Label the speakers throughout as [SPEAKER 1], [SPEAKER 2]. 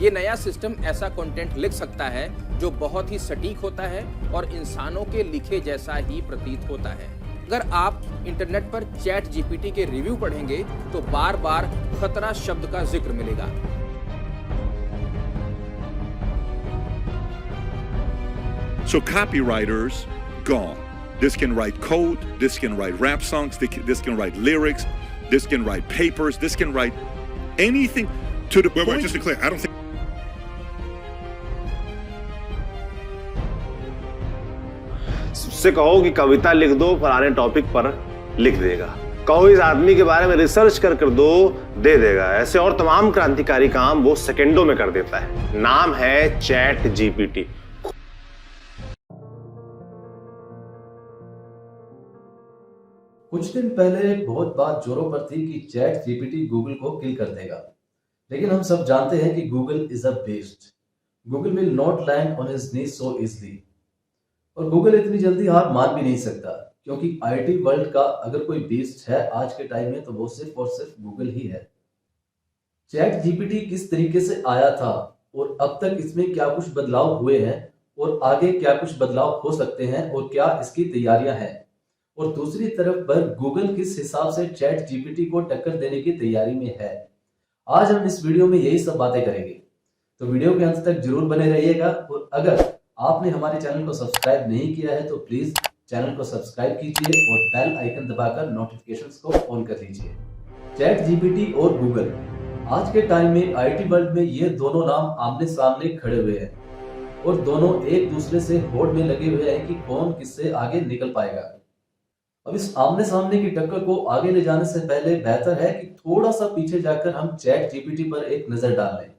[SPEAKER 1] ये नया सिस्टम ऐसा कंटेंट लिख सकता है जो बहुत ही सटीक होता है और इंसानों के लिखे जैसा ही प्रतीत होता है। अगर आप इंटरनेट पर चैट जीपीटी के रिव्यू पढ़ेंगे तो बार बार खतरा शब्द का जिक्र मिलेगा।
[SPEAKER 2] So copywriters gone. This can write code, this can write rap songs, this can write lyrics, this can write papers, this can write anything to the point.
[SPEAKER 3] Wait, just to clear, I don't think.
[SPEAKER 4] उससे कहो कि कविता लिख दो, फलाने topic पर लिख देगा। कहो इस आदमी के बारे में रिसर्च कर दो, दे देगा। ऐसे और तमाम क्रांतिकारी काम वो सेकंडों में कर देता है। नाम है चैट जीपीटी।
[SPEAKER 5] कुछ दिन पहले बहुत बात जोरों पर थी कि चैट जीपीटी गूगल को किल कर देगा, लेकिन हम सब जानते हैं कि Google is a best. Google will not land on his knees so easily. और गूगल इतनी जल्दी हार मान भी नहीं सकता, क्योंकि आईटी वर्ल्ड का अगर कोई बेस्ट है आज के टाइम में तो वो सिर्फ और सिर्फ गूगल ही है। चैट जीपीटी किस तरीके से आया था और अब तक इसमें क्या कुछ बदलाव हुए हैं और आगे क्या कुछ बदलाव हो सकते हैं और क्या इसकी तैयारियां हैं, और दूसरी तरफ पर गूगल किस हिसाब से चैट जीपीटी को टक्कर देने की तैयारी में है, आज हम इस वीडियो में यही सब बातें करेंगे। तो वीडियो के अंत तक जरूर बने रहिएगा। और अगर आपने हमारे चैनल को सब्सक्राइब नहीं किया है तो प्लीज चैनल को सब्सक्राइब कीजिए और बेल आइकन दबाकर नोटिफिकेशंस को ऑन कर लीजिए। चैट जीपीटी और गूगल, आज के टाइम में आईटी वर्ल्ड में ये दोनों नाम आमने सामने खड़े हुए हैं और दोनों एक दूसरे से होड़ में लगे हुए हैं कि कौन किससे आगे निकल पाएगा। अब इस आमने सामने की टक्कर को आगे ले जाने से पहले बेहतर है कि थोड़ा सा पीछे जाकर हम चैट जीपीटी पर एक नजर डाल लें।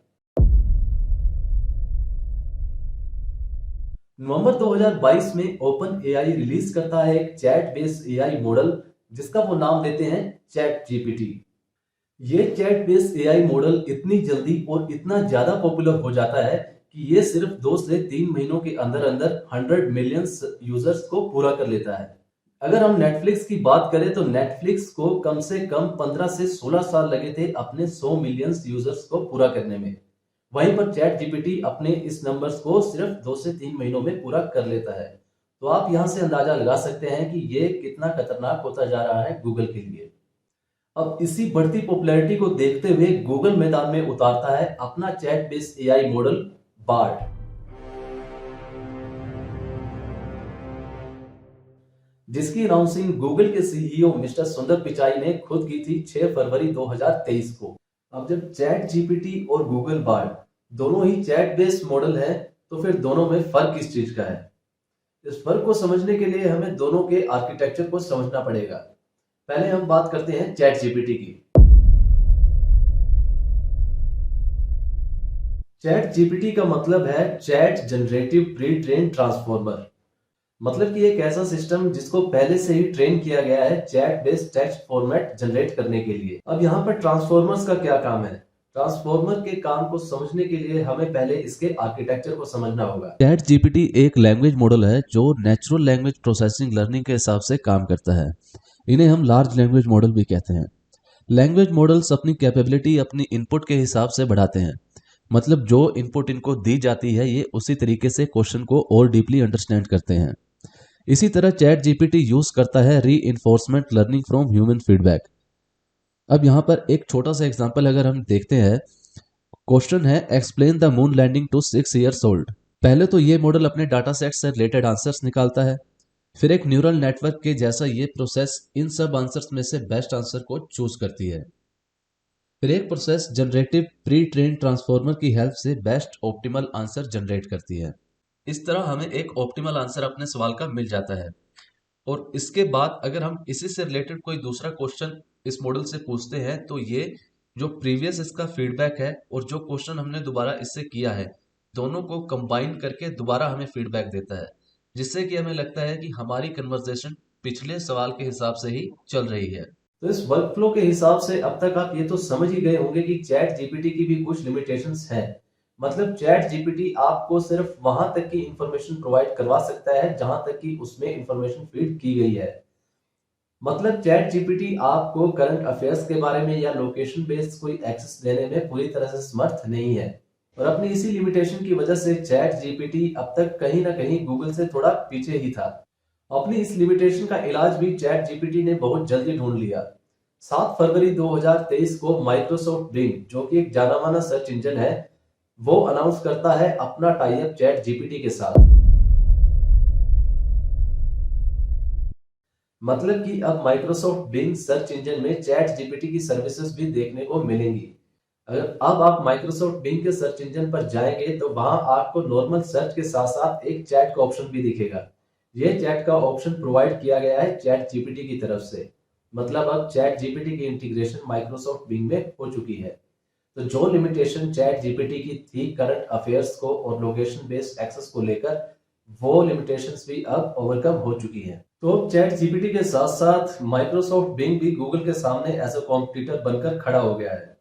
[SPEAKER 5] नवंबर 2022 में ओपन एआई रिलीज करता है एक चैट बेस्ड एआई मॉडल जिसका वो नाम देते हैं चैट जीपीटी। ये चैट बेस्ड एआई मॉडल इतनी जल्दी और इतना ज्यादा पॉपुलर हो जाता है कि ये सिर्फ 2 से 3 महीनों के अंदर अंदर 100 मिलियन यूजर्स को पूरा कर लेता है। अगर हम नेटफ्लिक्स की बात करें तो नेटफ्लिक्स को कम से कम 15 से 16 साल लगे थे अपने 100 मिलियन यूजर्स को पूरा करने में। वहीं पर चैट जीपीटी अपने इस नंबर्स को सिर्फ 2 से 3 महीनों में पूरा कर लेता है। तो आप यहां से अंदाजा लगा सकते हैं कि ये कितना खतरनाक होता जा रहा है गूगल के लिए। अब इसी बढ़ती पॉपुलैरिटी को देखते हुए गूगल मैदान में उतारता है अपना chat based AI model Bard, जिसकी अनाउंसिंग गूगल के सीईओ मिस्टर सुंदर पिचाई ने खुद की थी 6 फरवरी 2023 को। अब जब चैट जीपीटी और गूगल बार्ड दोनों ही चैट बेस्ड मॉडल है तो फिर दोनों में फर्क किस चीज का है? इस फर्क को समझने के लिए हमें दोनों के आर्किटेक्चर को समझना पड़ेगा। पहले हम बात करते हैं चैट जीपीटी की। चैट जीपीटी का मतलब है chat generative pre train transformer. मतलब कि एक ऐसा सिस्टम जिसको पहले से ही ट्रेन किया गया है chat based text format generate करने के लिए। अब यहाँ पर ट्रांसफॉर्मर्स का क्या काम है? ट्रांसफॉर्मर के काम को समझने के लिए हमें पहले इसके आर्किटेक्चर को समझना होगा।
[SPEAKER 6] चैट जीपीटी एक लैंग्वेज मॉडल है जो नेचुरल लैंग्वेज प्रोसेसिंग लर्निंग के हिसाब से काम करता है। इन्हें हम लार्ज लैंग्वेज मॉडल भी कहते हैं। लैंग्वेज मॉडल्स अपनी कैपेबिलिटी अपनी इनपुट के हिसाब से बढ़ाते हैं। मतलब जो इनपुट इनको दी जाती है ये उसी तरीके से क्वेश्चन को और डीपली अंडरस्टैंड करते हैं। इसी तरह चैट जीपीटी यूज करता है reinforcement learning from human feedback. अब यहाँ पर एक छोटा सा एग्जांपल अगर हम देखते हैं, क्वेश्चन है explain the moon landing to 6 years old। पहले तो ये मॉडल अपने डाटा सेट से रिलेटेड आंसर्स निकालता है, फिर एक न्यूरल नेटवर्क के जैसा ये प्रोसेस इन सब आंसर्स में से बेस्ट आंसर को चूज करती है। फिर एक process generative pre train transformer की हेल्प से बेस्ट ऑप्टिमल आंसर जनरेट करती है। इस तरह हमें एक ऑप्टिमल आंसर अपने सवाल का मिल जाता है। और इसके बाद अगर हम इसी से रिलेटेड कोई दूसरा क्वेश्चन इस मॉडल से पूछते हैं तो ये जो प्रीवियस इसका फीडबैक है और जो क्वेश्चन हमने दोबारा इससे किया है दोनों को कंबाइन करके दोबारा हमें फीडबैक देता है, जिससे कि हमें लगता है कि हमारी कन्वर्सेशन पिछले सवाल के हिसाब से ही चल रही है।
[SPEAKER 5] तो इस वर्कफ्लो के हिसाब से अब तक आप ये तो समझ ही गए होंगे कि चैट जीपीटी की भी कुछ लिमिटेशंस हैं। मतलब चैट जीपीटी आपको सिर्फ वहां तक की इंफॉर्मेशन प्रोवाइड करवा सकता है जहां तक कि उसमें इंफॉर्मेशन फीड की गई है। मतलब चैट जीपीटी आपको करंट अफेयर्स के बारे में या लोकेशन बेस्ड कोई एक्सेस देने में पूरी तरह से समर्थ नहीं है। और अपनी इसी लिमिटेशन की वजह से चैट जीपीटी अब तक कहीं ना कहीं गूगल से थोड़ा पीछे ही था। अपनी इस लिमिटेशन का इलाज भी चैट जीपीटी ने बहुत जल्दी ढूंढ लिया। 7 फरवरी 2023 को माइक्रोसॉफ्ट बिंग, जो कि एक जाना माना सर्च इंजन है, वो अनाउंस करता है अपना टाई अप चैट जीपीटी के साथ। मतलब कि अब माइक्रोसॉफ्ट बिंग सर्च इंजन में चैट जीपीटी की सर्विसेज भी देखने को मिलेंगी। अगर अब आप माइक्रोसॉफ्ट बिंग के सर्च इंजन पर जाएंगे तो वहां आपको नॉर्मल सर्च के साथ साथ एक चैट का ऑप्शन भी दिखेगा। यह चैट का ऑप्शन प्रोवाइड किया गया है चैट जीपीटी की तरफ से। मतलब अब चैट जीपीटी की इंटीग्रेशन माइक्रोसॉफ्ट बिंग में हो चुकी है। तो जो लिमिटेशन चैट जीपीटी की थी करंट अफेयर्स को और लोकेशन बेस्ड एक्सेस को लेकर, वो लिमिटेशंस भी अब ओवरकम हो चुकी हैं। तो चैट जीपीटी के साथ साथ माइक्रोसॉफ्ट बिंग भी गूगल के सामने एज अ कॉम्पिटिटर बनकर खड़ा हो गया है।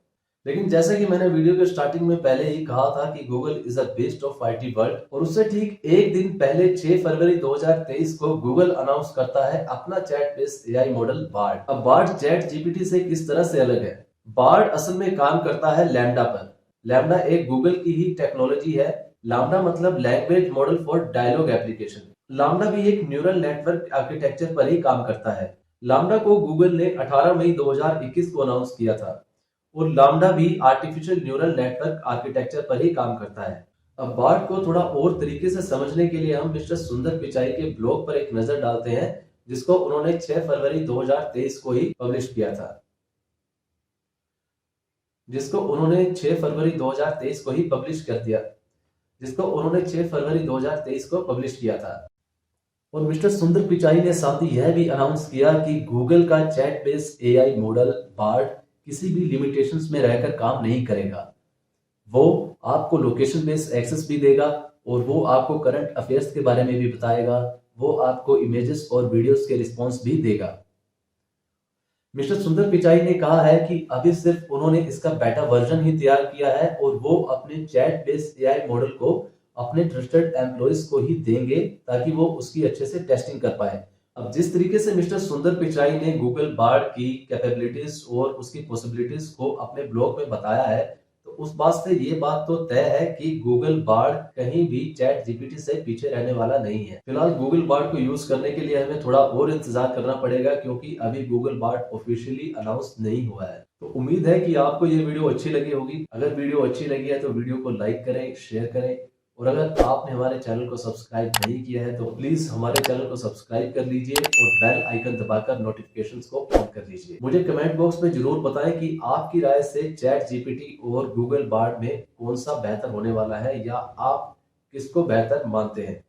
[SPEAKER 5] लेकिन जैसा कि मैंने वीडियो के स्टार्टिंग में पहले ही कहा था कि Google is a best of IT world, और उससे ठीक एक दिन पहले 6 फरवरी 2023 को गूगल अनाउंस करता है अपना chat based AI model Bard. अब बार्ड चैट जीपीटी से किस तरह से अलग है? बार्ड असल में काम करता है लैम्डा पर। लैम्डा एक गूगल की ही टेक्नोलॉजी है। लैम्डा मतलब language model for dialogue application. LaMDA भी एक न्यूरल नेटवर्क आर्किटेक्चर पर ही काम करता है। लैम्डा को गूगल ने 18 मई 2021 को अनाउंस किया था, और लैम्डा भी आर्टिफिशियल न्यूरल नेटवर्क आर्किटेक्चर पर ही काम करता है। अब बार्ड को थोड़ा और तरीके से समझने के लिए हम मिस्टर सुंदर पिचाई के ब्लॉग पर एक नजर डालते हैं, जिसको उन्होंने 6 फरवरी 2023 को ही पब्लिश किया था। जिसको उन्होंने 6 फरवरी 2023 को ही पब्लिश कर दिया जिसको उन्होंने 6 फरवरी 2023 को पब्लिश किया था। और मिस्टर सुंदर पिचाई ने साथ ही यह भी अनाउंस किया कि गूगल का chat based AI model Bard किसी भी लिमिटेशंस में रहकर काम नहीं करेगा। वो आपको लोकेशन बेस्ड एक्सेस भी देगा, और वो आपको करंट अफेयर्स के बारे में भी बताएगा। वो आपको इमेजेस और वीडियोस के रिस्पॉन्स भी देगा। मिस्टर सुंदर पिचाई ने कहा है कि अभी सिर्फ उन्होंने इसका बेटा वर्जन ही तैयार किया है, और वो अपने चैट बेस्ड एआई मॉडल को अपने ट्रस्टेड एम्प्लॉइज को ही देंगे ताकि वो उसकी अच्छे से टेस्टिंग कर पाए। अब जिस तरीके से मिस्टर सुंदर पिचाई ने गूगल बार्ड की कैपेबिलिटीज और उसकी पॉसिबिलिटीज को अपने ब्लॉग में बताया है, तो उस बात से ये बात तो तय है कि गूगल बार्ड कहीं भी चैट जीपीटी से पीछे रहने वाला नहीं है। फिलहाल गूगल बार्ड को यूज करने के लिए हमें थोड़ा और इंतजार करना पड़ेगा, क्योंकि अभी गूगल बार्ड ऑफिशियली अनाउंस नहीं हुआ है। तो उम्मीद है कि आपको ये वीडियो अच्छी लगी होगी। अगर वीडियो अच्छी लगी है तो वीडियो को लाइक करें, शेयर करें, और अगर आपने हमारे चैनल को सब्सक्राइब नहीं किया है तो प्लीज हमारे चैनल को सब्सक्राइब कर लीजिए और बेल आइकन दबाकर नोटिफिकेशंस को ऑन कर लीजिए। मुझे कमेंट बॉक्स में जरूर बताएं कि आपकी राय से चैट जीपीटी और गूगल बार्ड में कौन सा बेहतर होने वाला है, या आप किसको बेहतर मानते हैं।